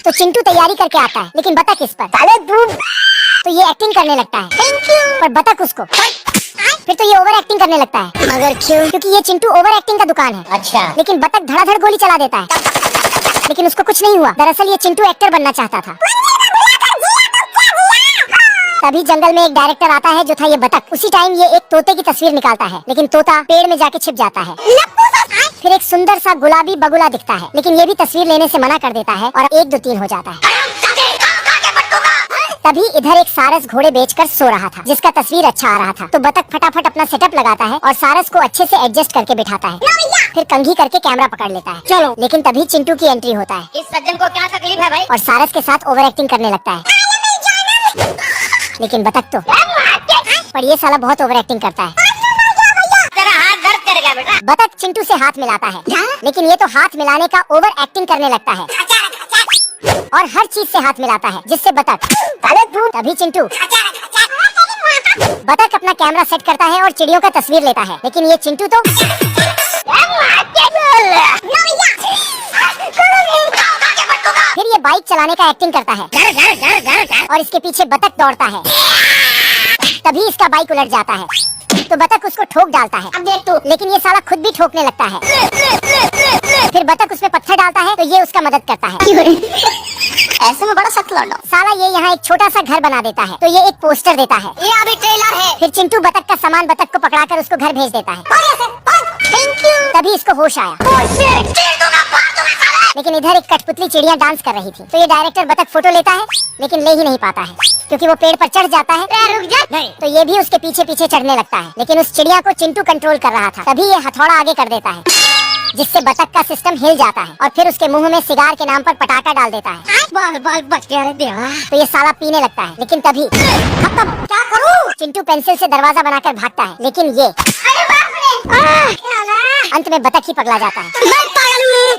तो चिंटू तैयारी करके आता है, लेकिन बतख किस पर? साले दूध। तो ये एक्टिंग करने लगता है, पर बतख उसको। फिर तो ये ओवर एक्टिंग करने लगता है। मगर क्यों? क्योंकि ये चिंटू ओवर एक्टिंग का दुकान है। अच्छा। लेकिन बतख धड़ाधड़ गोली चला देता है, लेकिन उसको कुछ नहीं हुआ। दरअसल ये चिंटू एक्टर बनना चाहता था। तभी जंगल में एक डायरेक्टर आता है जो था ये बतख। उसी टाइम ये एक तोते की तस्वीर निकालता है, लेकिन तोता पेड़ में जाके छिप जाता है। फिर एक सुंदर सा गुलाबी बगुला दिखता है, लेकिन ये भी तस्वीर लेने से मना कर देता है और 1 2 3 हो जाता है। तभी इधर एक सारस घोड़े बेचकर सो रहा था, जिसका तस्वीर अच्छा आ रहा था। तो बतख फटाफट अपना सेटअप लगाता है और सारस को अच्छे से एडजस्ट करके बिठाता है। फिर कंघी करके कैमरा पकड़ लेता है। चलो। लेकिन तभी चिंटू की एंट्री होता है इस सज्जन को क्या तकलीफ है भाई? और सारस के साथ ओवर एक्टिंग करने लगता है। लेकिन बतख तो, पर ये साला बहुत ओवर एक्टिंग करता है। तेरा हाथ दर्द करेगा बेटा। बतख चिंटू से हाथ मिलाता है, लेकिन ये तो हाथ मिलाने का ओवर एक्टिंग करने लगता है और हर चीज से हाथ मिलाता है, जिससे बतख। तभी चिंटू बतख अपना कैमरा सेट करता है और चिड़ियों का तस्वीर लेता है, लेकिन ये चिंटू तो फिर ये बाइक चलाने का एक्टिंग करता है और इसके पीछे बतख दौड़ता है। तभी इसका बाइक उलट जाता है, तो बतख उसको ठोक डालता है। अब देख तू। लेकिन ये साला खुद भी ठोकने लगता है। फिर बतख उसमें पत्थर डालता है, तो ये उसका मदद करता है। ऐसे में बड़ा सख्त लौंडा। साला ये यहाँ एक छोटा सा घर बना देता है, तो ये एक पोस्टर देता है। ये अभी ट्रेलर है। फिर चिंटू बतख का सामान बतख को पकड़ाकर उसको घर भेज देता है। तभी इसको होश आया, लेकिन इधर एक कठपुतली चिड़िया डांस कर रही थी। तो ये डायरेक्टर बतख फोटो लेता है, लेकिन ले ही नहीं पाता है, क्योंकि वो पेड़ पर चढ़ जाता है। रुक जा। नहीं। तो ये भी उसके पीछे पीछे चढ़ने लगता है, लेकिन उस चिड़िया को चिंटू कंट्रोल कर रहा था। तभी ये हथौड़ा आगे कर देता है, जिससे बतख का सिस्टम हिल जाता है और फिर उसके मुंह में सिगार के नाम पर पटाखा डाल देता है। बाल बाल बच गया रे देवा। तो ये साला पीने लगता है, लेकिन तभी क्या करूं? चिंटू पेंसिल से दरवाजा बनाकर भागता है, लेकिन ये अरे बाप रे। अंत में बतख ही पगला जाता है। मैं पागल हूँ।